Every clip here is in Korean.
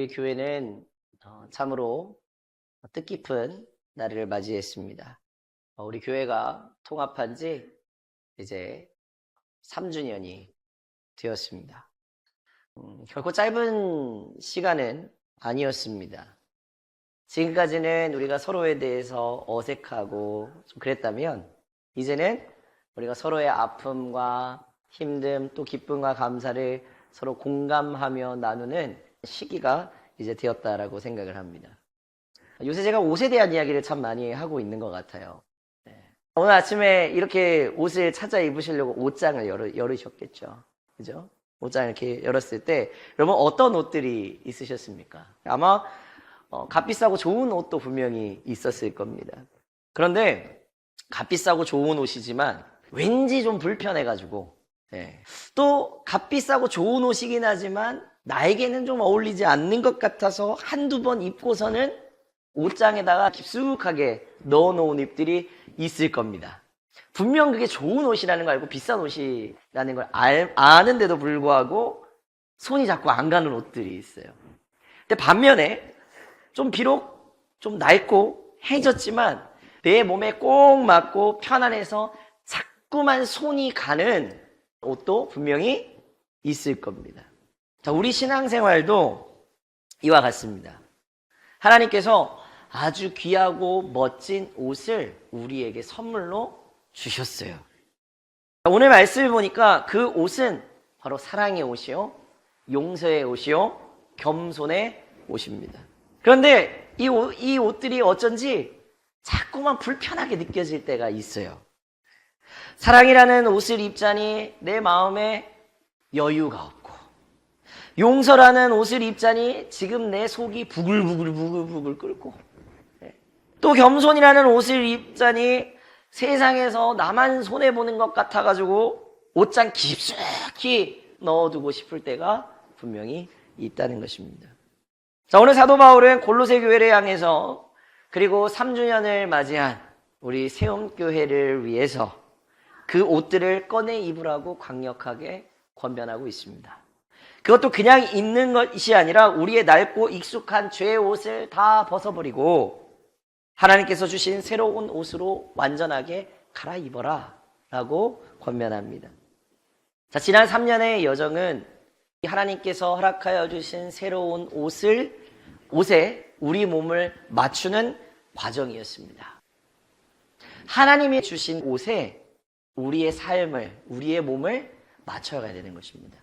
우리 교회는 참으로 뜻깊은 날을 맞이했습니다. 우리 교회가 통합한 지 이제 3주년이 되었습니다. 결코 짧은 시간은 아니었습니다. 지금까지는 우리가 서로에 대해서 어색하고 좀 그랬다면 이제는 우리가 서로의 아픔과 힘듦 또 기쁨과 감사를 서로 공감하며 나누는 시기가 이제 되었다라고 생각을 합니다. 요새 제가 옷에 대한 이야기를 참 많이 하고 있는 것 같아요. 오늘 아침에 이렇게 옷을 찾아 입으시려고 옷장을 열으셨겠죠. 그죠? 옷장을 이렇게 열었을 때 여러분 어떤 옷들이 있으셨습니까? 아마 값비싸고 좋은 옷도 분명히 있었을 겁니다. 그런데 값비싸고 좋은 옷이지만 왠지 좀 불편해가지고 또 값비싸고 좋은 옷이긴 하지만 나에게는 좀 어울리지 않는 것 같아서 한두 번 입고서는 옷장에다가 깊숙하게 넣어놓은 옷들이 있을 겁니다. 분명 그게 좋은 옷이라는 걸 알고 비싼 옷이라는 걸 아는데도 불구하고 손이 자꾸 안 가는 옷들이 있어요. 근데 반면에 좀 비록 좀 낡고 해졌지만 내 몸에 꼭 맞고 편안해서 자꾸만 손이 가는 옷도 분명히 있을 겁니다. 자, 우리 신앙생활도 이와 같습니다. 하나님께서 아주 귀하고 멋진 옷을 우리에게 선물로 주셨어요. 오늘 말씀을 보니까 그 옷은 바로 사랑의 옷이요, 용서의 옷이요, 겸손의 옷입니다. 그런데 이 옷들이 어쩐지 자꾸만 불편하게 느껴질 때가 있어요. 사랑이라는 옷을 입자니 내 마음에 여유가 없고, 용서라는 옷을 입자니 지금 내 속이 부글부글 끓고, 또 겸손이라는 옷을 입자니 세상에서 나만 손해보는 것 같아가지고 옷장 깊숙이 넣어두고 싶을 때가 분명히 있다는 것입니다. 자, 오늘 사도 바울은 골로새 교회를 향해서 그리고 3주년을 맞이한 우리 세움교회를 위해서 그 옷들을 꺼내 입으라고 강력하게 권면하고 있습니다. 그것도 그냥 입는 것이 아니라 우리의 낡고 익숙한 죄의 옷을 다 벗어버리고 하나님께서 주신 새로운 옷으로 완전하게 갈아입어라 라고 권면합니다. 자, 지난 3년의 여정은 하나님께서 허락하여 주신 새로운 옷에 우리 몸을 맞추는 과정이었습니다. 하나님이 주신 옷에 우리의 삶을, 우리의 몸을 맞춰가야 되는 것입니다.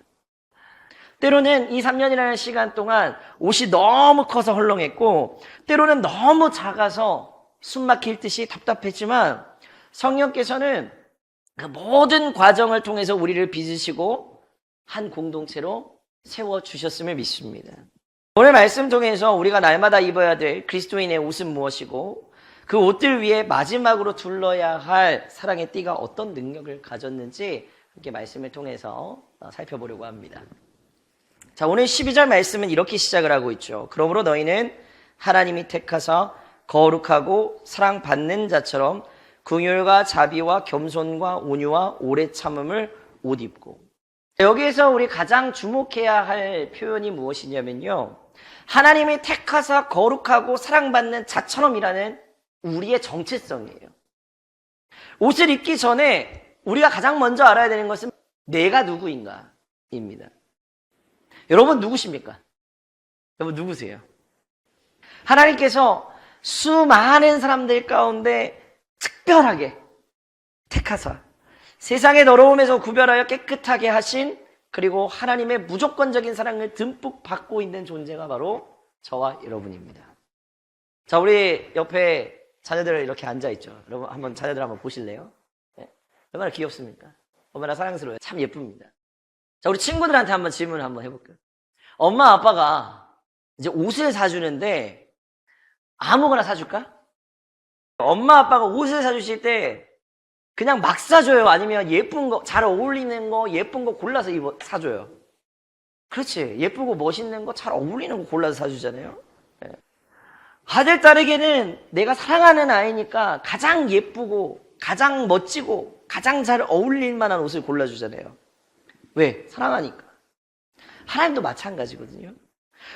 때로는 이 3년이라는 시간 동안 옷이 너무 커서 헐렁했고 때로는 너무 작아서 숨 막힐 듯이 답답했지만 성령께서는 그 모든 과정을 통해서 우리를 빚으시고 한 공동체로 세워주셨음을 믿습니다. 오늘 말씀 통해서 우리가 날마다 입어야 될 그리스도인의 옷은 무엇이고 그 옷들 위에 마지막으로 둘러야 할 사랑의 띠가 어떤 능력을 가졌는지 함께 말씀을 통해서 살펴보려고 합니다. 자, 오늘 12절 말씀은 이렇게 시작을 하고 있죠. 그러므로 너희는 하나님이 택하사 거룩하고 사랑받는 자처럼 긍휼과 자비와 겸손과 온유와 오래 참음을 옷 입고. 여기에서 우리 가장 주목해야 할 표현이 무엇이냐면요, 하나님이 택하사 거룩하고 사랑받는 자처럼이라는 우리의 정체성이에요. 옷을 입기 전에 우리가 가장 먼저 알아야 되는 것은 내가 누구인가입니다. 여러분 누구십니까? 여러분 누구세요? 하나님께서 수많은 사람들 가운데 특별하게 택하사 세상의 더러움에서 구별하여 깨끗하게 하신, 그리고 하나님의 무조건적인 사랑을 듬뿍 받고 있는 존재가 바로 저와 여러분입니다. 자, 우리 옆에 자녀들 이렇게 앉아있죠. 여러분 한번 자녀들 한번 보실래요? 얼마나 귀엽습니까? 얼마나 사랑스러워요. 참 예쁩니다. 자, 우리 친구들한테 한번 질문을 한번 해볼까요? 엄마 아빠가 이제 옷을 사주는데 아무거나 사줄까? 엄마 아빠가 옷을 사주실 때 그냥 막 사줘요? 아니면 예쁜 거, 잘 어울리는 거, 예쁜 거 골라서 사줘요? 그렇지. 예쁘고 멋있는 거, 잘 어울리는 거 골라서 사주잖아요. 아들, 딸에게는 내가 사랑하는 아이니까 가장 예쁘고 가장 멋지고 가장 잘 어울릴 만한 옷을 골라주잖아요. 왜? 사랑하니까. 하나님도 마찬가지거든요.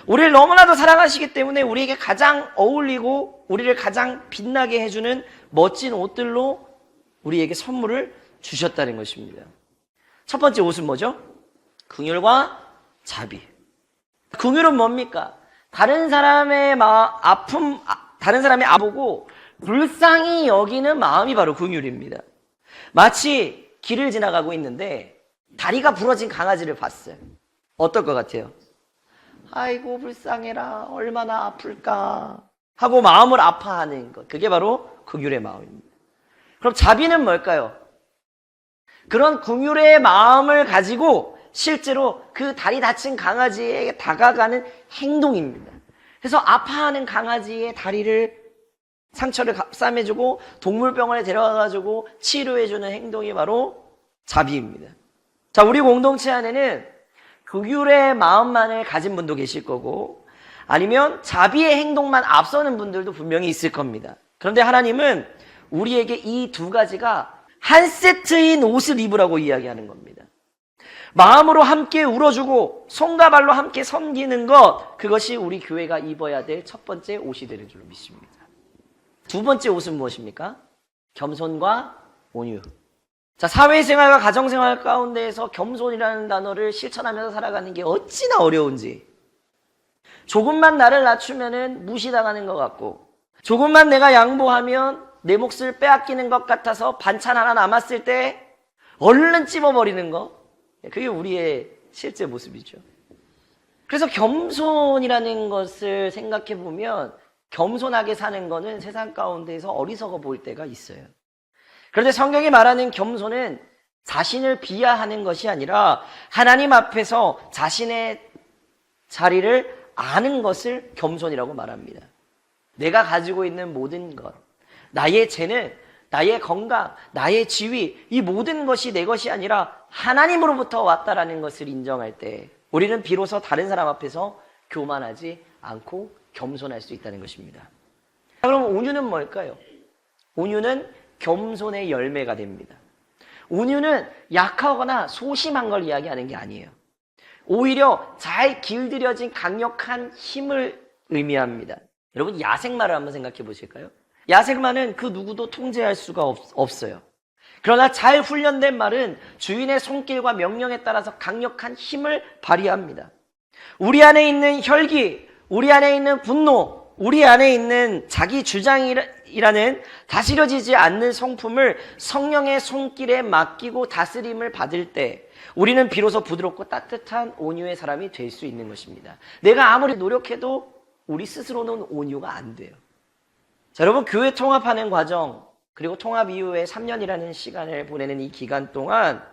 우리를 너무나도 사랑하시기 때문에 우리에게 가장 어울리고 우리를 가장 빛나게 해주는 멋진 옷들로 우리에게 선물을 주셨다는 것입니다. 첫 번째 옷은 뭐죠? 긍휼과 자비. 긍휼은 뭡니까? 다른 사람의 아픔, 다른 사람의 아보고 불쌍히 여기는 마음이 바로 긍휼입니다. 마치 길을 지나가고 있는데 다리가 부러진 강아지를 봤어요. 어떨 것 같아요? 아이고 불쌍해라, 얼마나 아플까 하고 마음을 아파하는 것, 그게 바로 긍휼의 마음입니다. 그럼 자비는 뭘까요? 그런 긍휼의 마음을 가지고 실제로 그 다리 다친 강아지에게 다가가는 행동입니다. 그래서 아파하는 강아지의 다리를 상처를 싸매주고 동물병원에 데려가가지고 치료해주는 행동이 바로 자비입니다. 자, 우리 공동체 안에는 긍휼의 마음만을 가진 분도 계실 거고 아니면 자비의 행동만 앞서는 분들도 분명히 있을 겁니다. 그런데 하나님은 우리에게 이 두 가지가 한 세트인 옷을 입으라고 이야기하는 겁니다. 마음으로 함께 울어주고 손과 발로 함께 섬기는 것, 그것이 우리 교회가 입어야 될 첫 번째 옷이 되는 줄로 믿습니다. 두 번째 옷은 무엇입니까? 겸손과 온유. 자, 사회생활과 가정생활 가운데에서 겸손이라는 단어를 실천하면서 살아가는 게 어찌나 어려운지. 조금만 나를 낮추면은 무시당하는 것 같고, 조금만 내가 양보하면 내 몫을 빼앗기는 것 같아서 반찬 하나 남았을 때 얼른 찝어버리는 것. 그게 우리의 실제 모습이죠. 그래서 겸손이라는 것을 생각해 보면 겸손하게 사는 거는 세상 가운데에서 어리석어 보일 때가 있어요. 그런데 성경이 말하는 겸손은 자신을 비하하는 것이 아니라 하나님 앞에서 자신의 자리를 아는 것을 겸손이라고 말합니다. 내가 가지고 있는 모든 것, 나의 재능, 나의 건강, 나의 지위, 이 모든 것이 내 것이 아니라 하나님으로부터 왔다라는 것을 인정할 때 우리는 비로소 다른 사람 앞에서 교만하지 않고 겸손할 수 있다는 것입니다. 그럼 온유는 뭘까요? 온유는 겸손의 열매가 됩니다. 온유는 약하거나 소심한 걸 이야기하는 게 아니에요. 오히려 잘 길들여진 강력한 힘을 의미합니다. 여러분, 야생마를 한번 생각해 보실까요? 야생마는 그 누구도 통제할 수가 없어요. 그러나 잘 훈련된 말은 주인의 손길과 명령에 따라서 강력한 힘을 발휘합니다. 우리 안에 있는 혈기, 우리 안에 있는 분노, 우리 안에 있는 자기 주장이라는 다스려지지 않는 성품을 성령의 손길에 맡기고 다스림을 받을 때 우리는 비로소 부드럽고 따뜻한 온유의 사람이 될 수 있는 것입니다. 내가 아무리 노력해도 우리 스스로는 온유가 안 돼요. 자, 여러분, 교회 통합하는 과정, 그리고 통합 이후에 3년이라는 시간을 보내는 이 기간 동안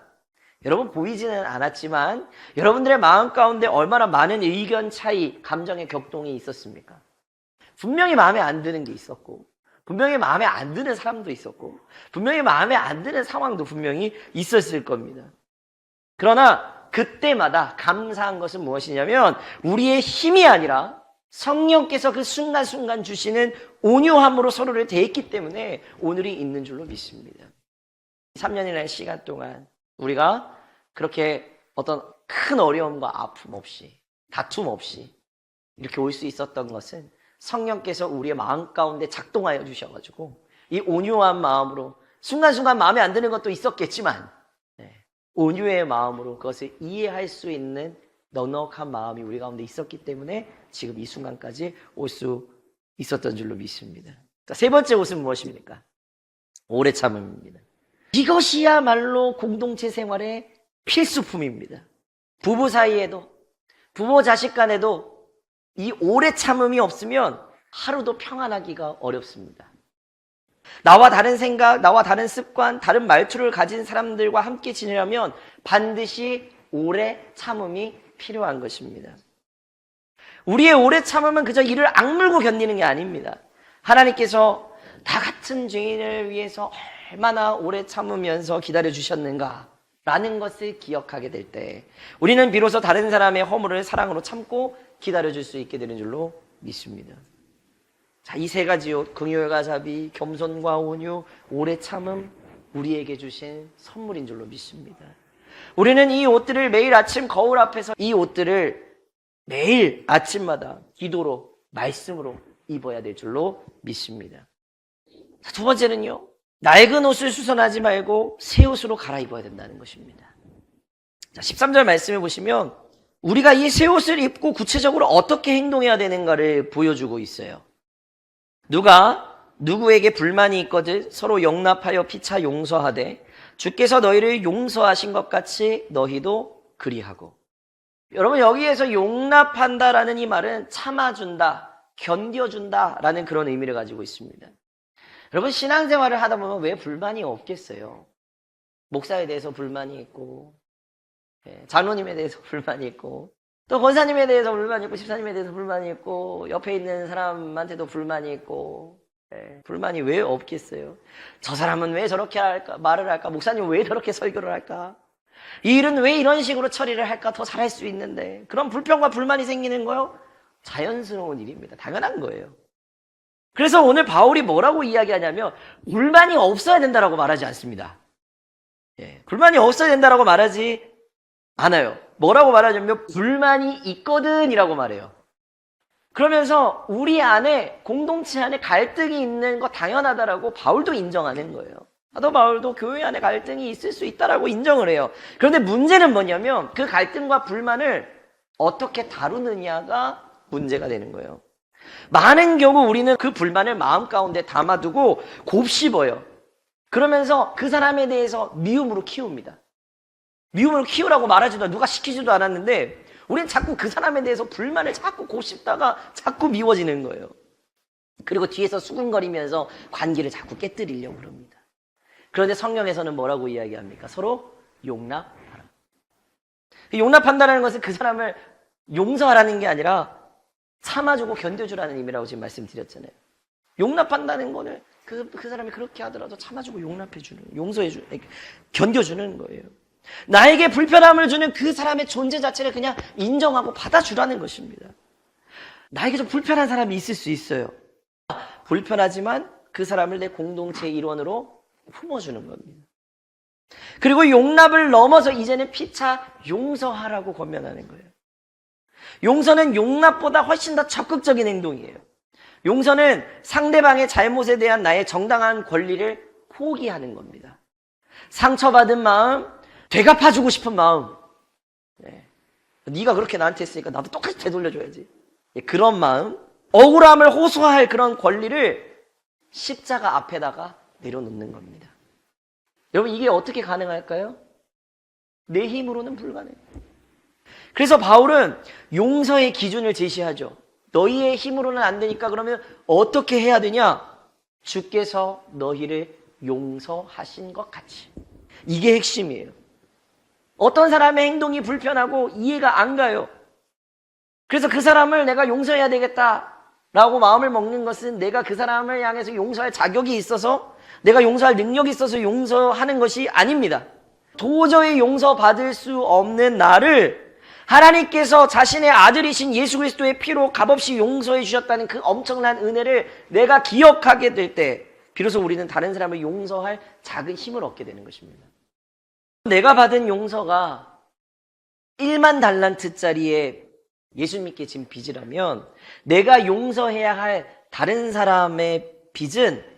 여러분 보이지는 않았지만 여러분들의 마음 가운데 얼마나 많은 의견 차이, 감정의 격동이 있었습니까? 분명히 마음에 안 드는 게 있었고, 분명히 마음에 안 드는 사람도 있었고, 분명히 마음에 안 드는 상황도 분명히 있었을 겁니다. 그러나 그때마다 감사한 것은 무엇이냐면 우리의 힘이 아니라 성령께서 그 순간순간 주시는 온유함으로 서로를 대했기 때문에 오늘이 있는 줄로 믿습니다. 3년이라는 시간 동안 우리가 그렇게 어떤 큰 어려움과 아픔 없이, 다툼 없이 이렇게 올 수 있었던 것은 성령께서 우리의 마음 가운데 작동하여 주셔가지고 이 온유한 마음으로 순간순간 마음에 안 드는 것도 있었겠지만 온유의 마음으로 그것을 이해할 수 있는 넉넉한 마음이 우리 가운데 있었기 때문에 지금 이 순간까지 올 수 있었던 줄로 믿습니다. 자, 세 번째 옷은 무엇입니까? 오래 참음입니다. 이것이야말로 공동체 생활의 필수품입니다. 부부 사이에도, 부모 자식 간에도 이 오래 참음이 없으면 하루도 평안하기가 어렵습니다. 나와 다른 생각, 나와 다른 습관, 다른 말투를 가진 사람들과 함께 지내려면 반드시 오래 참음이 필요한 것입니다. 우리의 오래 참음은 그저 이를 악물고 견디는 게 아닙니다. 하나님께서 다 같은 죄인을 위해서 얼마나 오래 참으면서 기다려주셨는가 라는 것을 기억하게 될 때 우리는 비로소 다른 사람의 허물을 사랑으로 참고 기다려줄 수 있게 되는 줄로 믿습니다. 자, 이 세 가지 옷, 긍휼과 자비, 겸손과 온유, 오래 참음, 우리에게 주신 선물인 줄로 믿습니다. 우리는 이 옷들을 매일 아침 거울 앞에서 이 옷들을 매일 아침마다 기도로, 말씀으로 입어야 될 줄로 믿습니다. 자, 두 번째는요. 낡은 옷을 수선하지 말고 새 옷으로 갈아입어야 된다는 것입니다. 자, 13절 말씀해 보시면 우리가 이 새 옷을 입고 구체적으로 어떻게 행동해야 되는가를 보여주고 있어요. 누가 누구에게 불만이 있거든 서로 용납하여 피차 용서하되 주께서 너희를 용서하신 것 같이 너희도 그리하고. 여러분, 여기에서 용납한다라는 이 말은 참아준다, 견뎌준다라는 그런 의미를 가지고 있습니다. 여러분, 신앙생활을 하다 보면 왜 불만이 없겠어요? 목사에 대해서 불만이 있고, 장로님에 대해서 불만이 있고, 또 권사님에 대해서 불만이 있고, 집사님에 대해서 불만이 있고, 옆에 있는 사람한테도 불만이 있고, 불만이 왜 없겠어요? 저 사람은 왜 저렇게 할까, 말을 할까? 목사님은 왜 저렇게 설교를 할까? 이 일은 왜 이런 식으로 처리를 할까? 더 잘할 수 있는데. 그런 불평과 불만이 생기는 거요? 자연스러운 일입니다. 당연한 거예요. 그래서 오늘 바울이 뭐라고 이야기하냐면 불만이 없어야 된다라고 말하지 않습니다. 불만이 없어야 된다라고 말하지 않아요. 뭐라고 말하냐면 불만이 있거든 이라고 말해요. 그러면서 우리 안에, 공동체 안에 갈등이 있는 거 당연하다라고 바울도 인정하는 거예요. 사도 바울도 교회 안에 갈등이 있을 수 있다라고 인정을 해요. 그런데 문제는 뭐냐면 그 갈등과 불만을 어떻게 다루느냐가 문제가 되는 거예요. 많은 경우 우리는 그 불만을 마음 가운데 담아두고 곱씹어요. 그러면서 그 사람에 대해서 미움으로 키웁니다. 미움으로 키우라고 말하지도 누가 시키지도 않았는데 우리는 자꾸 그 사람에 대해서 불만을 자꾸 곱씹다가 자꾸 미워지는 거예요. 그리고 뒤에서 수근거리면서 관계를 자꾸 깨뜨리려고 그럽니다. 그런데 성경에서는 뭐라고 이야기합니까? 서로 용납하라. 용납한다는 것은 그 사람을 용서하라는 게 아니라 참아주고 견뎌주라는 의미라고 지금 말씀드렸잖아요. 용납한다는 거는 그 사람이 그렇게 하더라도 참아주고 용납해주는, 용서해주는, 견뎌주는 거예요. 나에게 불편함을 주는 그 사람의 존재 자체를 그냥 인정하고 받아주라는 것입니다. 나에게 좀 불편한 사람이 있을 수 있어요. 불편하지만 그 사람을 내 공동체의 일원으로 품어주는 겁니다. 그리고 용납을 넘어서 이제는 피차 용서하라고 권면하는 거예요. 용서는 용납보다 훨씬 더 적극적인 행동이에요. 용서는 상대방의 잘못에 대한 나의 정당한 권리를 포기하는 겁니다. 상처받은 마음, 되갚아주고 싶은 마음. 네가 그렇게 나한테 했으니까 나도 똑같이 되돌려줘야지. 그런 마음, 억울함을 호소할 그런 권리를 십자가 앞에다가 내려놓는 겁니다. 여러분, 이게 어떻게 가능할까요? 내 힘으로는 불가능해요. 그래서 바울은 용서의 기준을 제시하죠. 너희의 힘으로는 안 되니까 그러면 어떻게 해야 되냐? 주께서 너희를 용서하신 것 같이. 이게 핵심이에요. 어떤 사람의 행동이 불편하고 이해가 안 가요. 그래서 그 사람을 내가 용서해야 되겠다라고 마음을 먹는 것은 내가 그 사람을 향해서 용서할 자격이 있어서, 내가 용서할 능력이 있어서 용서하는 것이 아닙니다. 도저히 용서받을 수 없는 나를 하나님께서 자신의 아들이신 예수 그리스도의 피로 값없이 용서해 주셨다는 그 엄청난 은혜를 내가 기억하게 될 때 비로소 우리는 다른 사람을 용서할 작은 힘을 얻게 되는 것입니다. 내가 받은 용서가 1만 달란트짜리의 예수 믿게 진 빚이라면 내가 용서해야 할 다른 사람의 빚은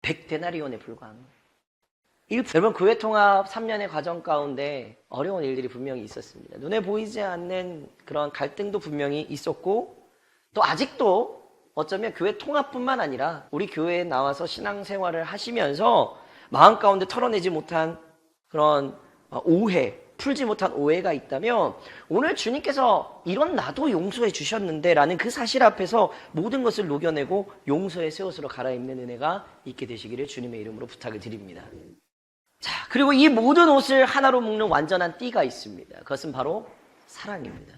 100데나리온에 불과한 거예요. 여러분, 교회 통합 3년의 과정 가운데 어려운 일들이 분명히 있었습니다. 눈에 보이지 않는 그런 갈등도 분명히 있었고, 또 아직도 어쩌면 교회 통합뿐만 아니라 우리 교회에 나와서 신앙생활을 하시면서 마음 가운데 털어내지 못한 그런 오해, 풀지 못한 오해가 있다면 오늘 주님께서 이런 나도 용서해 주셨는데 라는 그 사실 앞에서 모든 것을 녹여내고 용서의 새 옷으로 갈아입는 은혜가 있게 되시기를 주님의 이름으로 부탁을 드립니다. 자, 그리고 이 모든 옷을 하나로 묶는 완전한 띠가 있습니다. 그것은 바로 사랑입니다.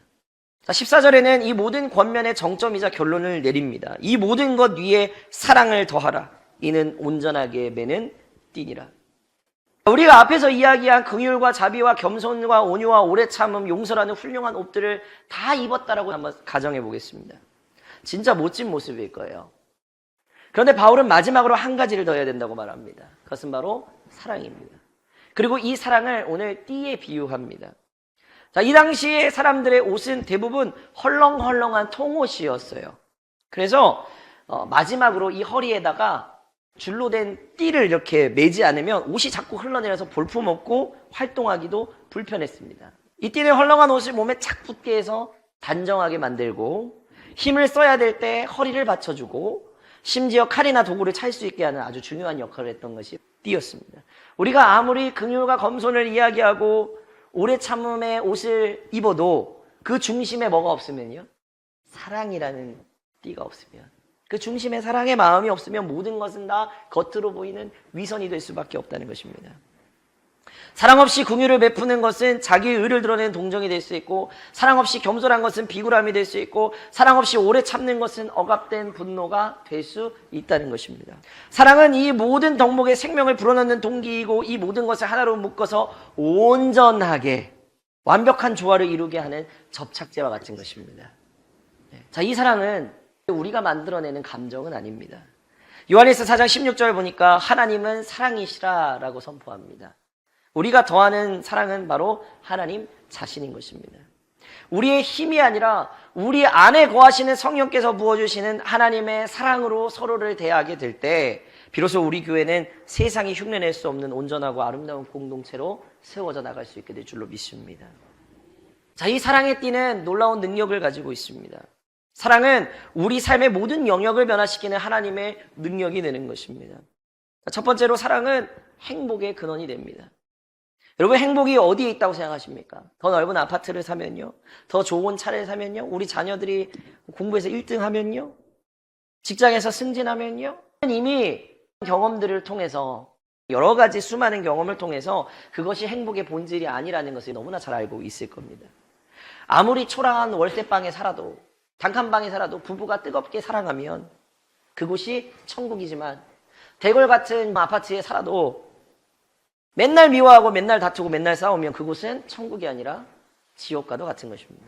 자, 14절에는 이 모든 권면의 정점이자 결론을 내립니다. 이 모든 것 위에 사랑을 더하라. 이는 온전하게 매는 띠니라. 우리가 앞에서 이야기한 긍휼과 자비와 겸손과 온유와 오래 참음, 용서라는 훌륭한 옷들을 다 입었다라고 한번 가정해 보겠습니다. 진짜 멋진 모습일 거예요. 그런데 바울은 마지막으로 한 가지를 더 해야 된다고 말합니다. 그것은 바로 사랑입니다. 그리고 이 사랑을 오늘 띠에 비유합니다. 자, 이 당시에 사람들의 옷은 대부분 헐렁헐렁한 통옷이었어요. 그래서 마지막으로 이 허리에다가 줄로 된 띠를 이렇게 매지 않으면 옷이 자꾸 흘러내려서 볼품없고 활동하기도 불편했습니다. 이 띠는 헐렁한 옷을 몸에 착 붙게 해서 단정하게 만들고 힘을 써야 될 때 허리를 받쳐주고 심지어 칼이나 도구를 찰 수 있게 하는 아주 중요한 역할을 했던 것이 띠였습니다. 우리가 아무리 긍휼과 겸손을 이야기하고 오래 참음의 옷을 입어도 그 중심에 뭐가 없으면요? 사랑이라는 띠가 없으면, 그 중심에 사랑의 마음이 없으면 모든 것은 다 겉으로 보이는 위선이 될 수밖에 없다는 것입니다. 사랑 없이 긍휼을 베푸는 것은 자기의 의를 드러내는 동정이 될 수 있고, 사랑 없이 겸손한 것은 비굴함이 될 수 있고, 사랑 없이 오래 참는 것은 억압된 분노가 될 수 있다는 것입니다. 사랑은 이 모든 덕목의 생명을 불어넣는 동기이고, 이 모든 것을 하나로 묶어서 온전하게 완벽한 조화를 이루게 하는 접착제와 같은 것입니다. 자, 이 사랑은 우리가 만들어내는 감정은 아닙니다. 요한일서 4장 16절 보니까 하나님은 사랑이시라라고 선포합니다. 우리가 더하는 사랑은 바로 하나님 자신인 것입니다. 우리의 힘이 아니라 우리 안에 거하시는 성령께서 부어주시는 하나님의 사랑으로 서로를 대하게 될 때 비로소 우리 교회는 세상이 흉내낼 수 없는 온전하고 아름다운 공동체로 세워져 나갈 수 있게 될 줄로 믿습니다. 자, 이 사랑의 띠는 놀라운 능력을 가지고 있습니다. 사랑은 우리 삶의 모든 영역을 변화시키는 하나님의 능력이 되는 것입니다. 첫 번째로 사랑은 행복의 근원이 됩니다. 여러분, 행복이 어디에 있다고 생각하십니까? 더 넓은 아파트를 사면요? 더 좋은 차를 사면요? 우리 자녀들이 공부해서 1등 하면요? 직장에서 승진하면요? 이미 경험들을 통해서 여러 가지 수많은 경험을 통해서 그것이 행복의 본질이 아니라는 것을 너무나 잘 알고 있을 겁니다. 아무리 초라한 월세방에 살아도, 단칸방에 살아도 부부가 뜨겁게 사랑하면 그곳이 천국이지만, 대궐 같은 아파트에 살아도 맨날 미워하고 맨날 다투고 맨날 싸우면 그곳은 천국이 아니라 지옥과도 같은 것입니다.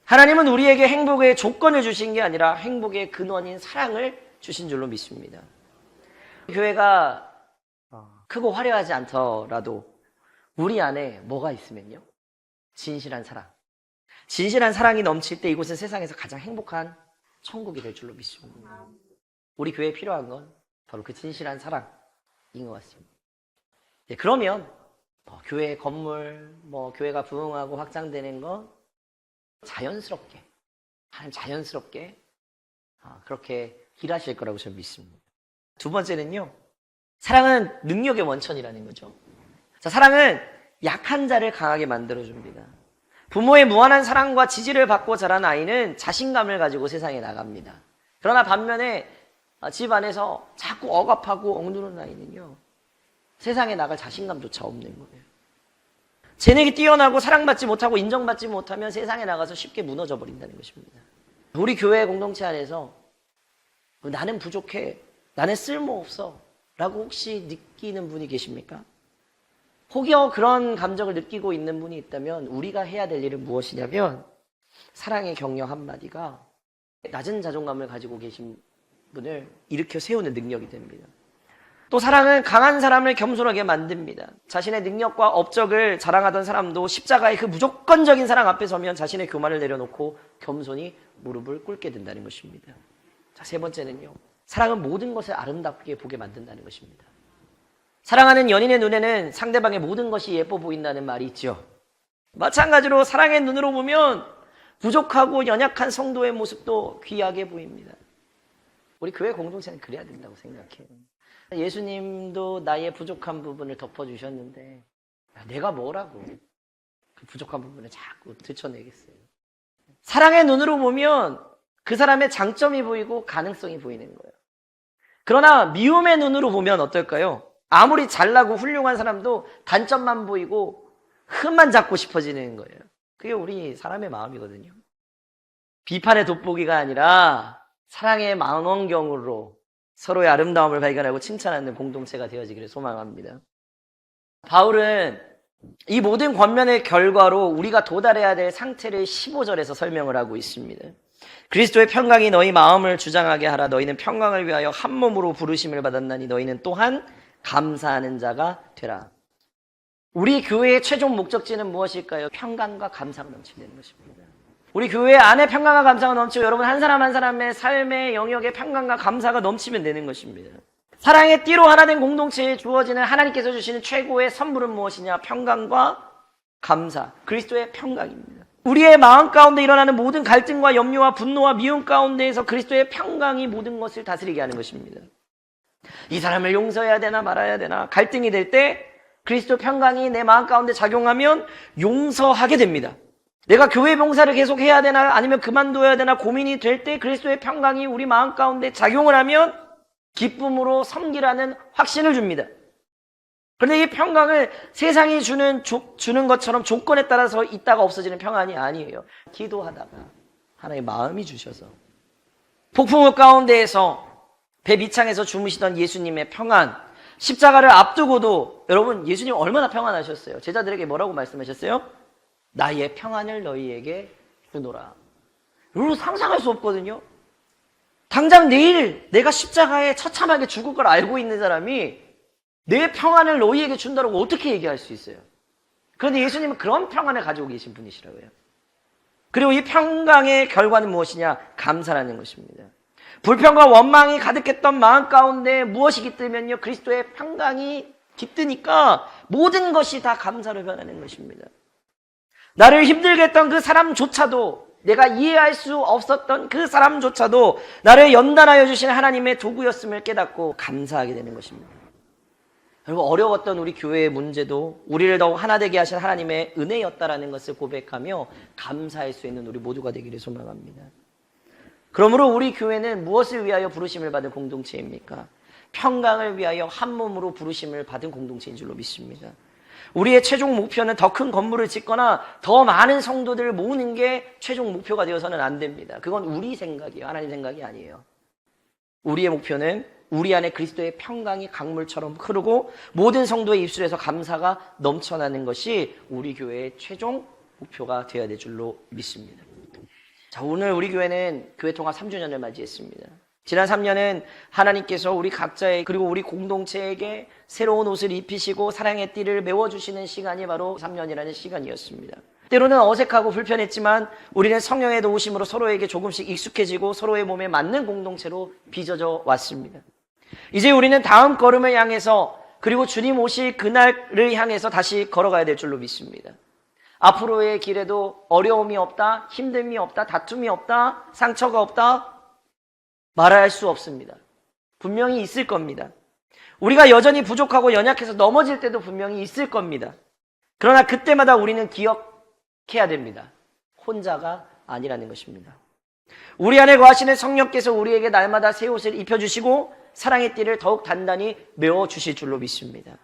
하나님은 우리에게 행복의 조건을 주신 게 아니라 행복의 근원인 사랑을 주신 줄로 믿습니다. 교회가 크고 화려하지 않더라도 우리 안에 뭐가 있으면요? 진실한 사랑. 진실한 사랑이 넘칠 때 이곳은 세상에서 가장 행복한 천국이 될 줄로 믿습니다. 우리 교회에 필요한 건 바로 그 진실한 사랑인 것 같습니다. 그러면 교회 건물, 교회가 부흥하고 확장되는 건 자연스럽게, 하나님 자연스럽게 그렇게 일하실 거라고 저는 믿습니다. 두 번째는요, 사랑은 능력의 원천이라는 거죠. 자, 사랑은 약한 자를 강하게 만들어줍니다. 부모의 무한한 사랑과 지지를 받고 자란 아이는 자신감을 가지고 세상에 나갑니다. 그러나 반면에 집 안에서 자꾸 억압하고 억누르는 아이는요, 세상에 나갈 자신감조차 없는 거예요. 재능이 뛰어나고 사랑받지 못하고 인정받지 못하면 세상에 나가서 쉽게 무너져 버린다는 것입니다. 우리 교회 공동체 안에서 나는 부족해, 나는 쓸모없어 라고 혹시 느끼는 분이 계십니까? 혹여 그런 감정을 느끼고 있는 분이 있다면 우리가 해야 될 일은 무엇이냐면, 사랑의 격려 한마디가 낮은 자존감을 가지고 계신 분을 일으켜 세우는 능력이 됩니다. 또 사랑은 강한 사람을 겸손하게 만듭니다. 자신의 능력과 업적을 자랑하던 사람도 십자가의 그 무조건적인 사랑 앞에 서면 자신의 교만을 내려놓고 겸손히 무릎을 꿇게 된다는 것입니다. 자, 세 번째는요, 사랑은 모든 것을 아름답게 보게 만든다는 것입니다. 사랑하는 연인의 눈에는 상대방의 모든 것이 예뻐 보인다는 말이 있죠. 마찬가지로 사랑의 눈으로 보면 부족하고 연약한 성도의 모습도 귀하게 보입니다. 우리 교회 공동체는 그래야 된다고 생각해요. 예수님도 나의 부족한 부분을 덮어주셨는데 내가 뭐라고 그 부족한 부분을 자꾸 들춰내겠어요. 사랑의 눈으로 보면 그 사람의 장점이 보이고 가능성이 보이는 거예요. 그러나 미움의 눈으로 보면 어떨까요? 아무리 잘나고 훌륭한 사람도 단점만 보이고 흠만 잡고 싶어지는 거예요. 그게 우리 사람의 마음이거든요. 비판의 돋보기가 아니라 사랑의 망원경으로 서로의 아름다움을 발견하고 칭찬하는 공동체가 되어지기를 소망합니다. 바울은 이 모든 권면의 결과로 우리가 도달해야 될 상태를 15절에서 설명을 하고 있습니다. 그리스도의 평강이 너희 마음을 주장하게 하라. 너희는 평강을 위하여 한 몸으로 부르심을 받았나니 너희는 또한 감사하는 자가 되라. 우리 교회의 최종 목적지는 무엇일까요? 평강과 감사가 넘치는 것입니다. 우리 교회 안에 평강과 감사가 넘치고 여러분 한 사람 한 사람의 삶의 영역에 평강과 감사가 넘치면 되는 것입니다. 사랑의 띠로 하나 된 공동체에 주어지는 하나님께서 주시는 최고의 선물은 무엇이냐? 평강과 감사, 그리스도의 평강입니다. 우리의 마음 가운데 일어나는 모든 갈등과 염려와 분노와 미움 가운데에서 그리스도의 평강이 모든 것을 다스리게 하는 것입니다. 이 사람을 용서해야 되나 말아야 되나 갈등이 될 때 그리스도 평강이 내 마음 가운데 작용하면 용서하게 됩니다. 내가 교회 봉사를 계속 해야 되나 아니면 그만둬야 되나 고민이 될 때 그리스도의 평강이 우리 마음 가운데 작용을 하면 기쁨으로 섬기라는 확신을 줍니다. 그런데 이 평강을 세상이 주는 것처럼 조건에 따라서 있다가 없어지는 평안이 아니에요. 기도하다가 하나님의 마음이 주셔서 폭풍우 가운데에서 배 밑창에서 주무시던 예수님의 평안, 십자가를 앞두고도 여러분 예수님 얼마나 평안하셨어요? 제자들에게 뭐라고 말씀하셨어요? 나의 평안을 너희에게 주노라. 여러분 상상할 수 없거든요. 당장 내일 내가 십자가에 처참하게 죽을 걸 알고 있는 사람이 내 평안을 너희에게 준다고 어떻게 얘기할 수 있어요? 그런데 예수님은 그런 평안을 가지고 계신 분이시라고요. 그리고 이 평강의 결과는 무엇이냐? 감사라는 것입니다. 불평과 원망이 가득했던 마음 가운데 무엇이 깃들면요? 그리스도의 평강이 깃드니까 모든 것이 다 감사로 변하는 것입니다. 나를 힘들게 했던 그 사람조차도 내가 이해할 수 없었던 그 사람조차도 나를 연단하여 주신 하나님의 도구였음을 깨닫고 감사하게 되는 것입니다. 여러분 어려웠던 우리 교회의 문제도 우리를 더욱 하나 되게 하신 하나님의 은혜였다라는 것을 고백하며 감사할 수 있는 우리 모두가 되기를 소망합니다. 그러므로 우리 교회는 무엇을 위하여 부르심을 받은 공동체입니까? 평강을 위하여 한 몸으로 부르심을 받은 공동체인 줄로 믿습니다. 우리의 최종 목표는 더 큰 건물을 짓거나 더 많은 성도들을 모으는 게 최종 목표가 되어서는 안 됩니다. 그건 우리 생각이에요. 하나님 생각이 아니에요. 우리의 목표는 우리 안에 그리스도의 평강이 강물처럼 흐르고 모든 성도의 입술에서 감사가 넘쳐나는 것이 우리 교회의 최종 목표가 되어야 될 줄로 믿습니다. 자, 오늘 우리 교회는 교회 통합 3주년을 맞이했습니다. 지난 3년은 하나님께서 우리 각자의 그리고 우리 공동체에게 새로운 옷을 입히시고 사랑의 띠를 메워주시는 시간이 바로 3년이라는 시간이었습니다. 때로는 어색하고 불편했지만 우리는 성령의 도우심으로 서로에게 조금씩 익숙해지고 서로의 몸에 맞는 공동체로 빚어져 왔습니다. 이제 우리는 다음 걸음을 향해서 그리고 주님 오실 그날을 향해서 다시 걸어가야 될 줄로 믿습니다. 앞으로의 길에도 어려움이 없다, 힘듦이 없다, 다툼이 없다, 상처가 없다 말할 수 없습니다. 분명히 있을 겁니다. 우리가 여전히 부족하고 연약해서 넘어질 때도 분명히 있을 겁니다. 그러나 그때마다 우리는 기억해야 됩니다. 혼자가 아니라는 것입니다. 우리 안에 거하시는 성령께서 우리에게 날마다 새 옷을 입혀주시고 사랑의 띠를 더욱 단단히 메워주실 줄로 믿습니다.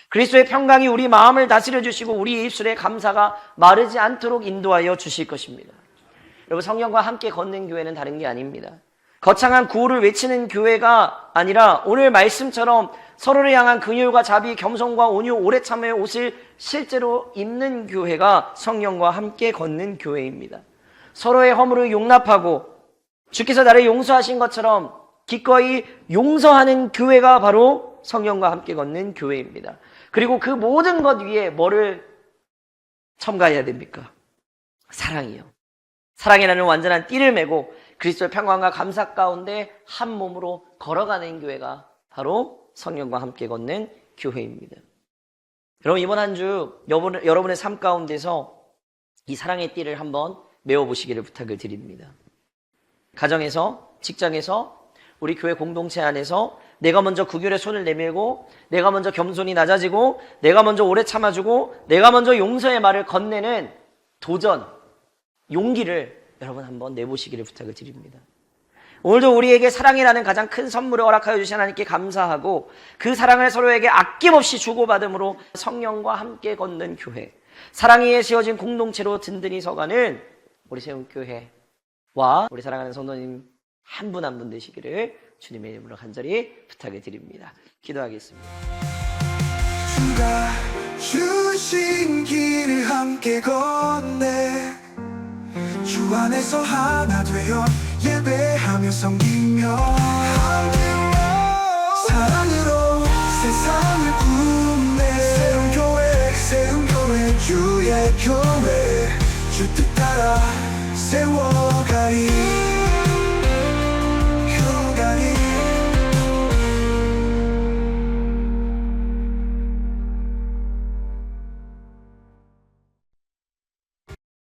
그리스도의 평강이 우리 마음을 다스려 주시고 우리 입술의 감사가 마르지 않도록 인도하여 주실 것입니다. 여러분 성령과 함께 걷는 교회는 다른 게 아닙니다. 거창한 구호를 외치는 교회가 아니라 오늘 말씀처럼 서로를 향한 긍휼과 자비, 겸손과 온유, 오래 참음의 옷을 실제로 입는 교회가 성령과 함께 걷는 교회입니다. 서로의 허물을 용납하고 주께서 나를 용서하신 것처럼 기꺼이 용서하는 교회가 바로 성령과 함께 걷는 교회입니다. 그리고 그 모든 것 위에 뭐를 첨가해야 됩니까? 사랑이요. 사랑이라는 완전한 띠를 메고 그리스도의 평강과 감사 가운데 한 몸으로 걸어가는 교회가 바로 성령과 함께 걷는 교회입니다. 여러분 이번 한 주 여러분의 삶 가운데서 이 사랑의 띠를 한번 메워보시기를 부탁을 드립니다. 가정에서, 직장에서, 우리 교회 공동체 안에서 내가 먼저 구결에 손을 내밀고 내가 먼저 겸손히 낮아지고 내가 먼저 오래 참아주고 내가 먼저 용서의 말을 건네는 도전, 용기를 여러분 한번 내보시기를 부탁을 드립니다. 오늘도 우리에게 사랑이라는 가장 큰 선물을 허락하여 주신 하나님께 감사하고 그 사랑을 서로에게 아낌없이 주고받음으로 성령과 함께 걷는 교회, 사랑 위에 세워진 공동체로 든든히 서가는 우리 세움교회와 우리 사랑하는 성도님 한 분 한 분 되시기를 주님의 이름으로 간절히 부탁을 드립니다. 기도하겠습니다. 주가 주신 길을 함께 걷네. 주 안에서 하나 되어 예배하며 섬기며 사랑으로 세상을 품네. 새로운 교회, 새로운 우리의 교회 주 뜻 따라 세워가리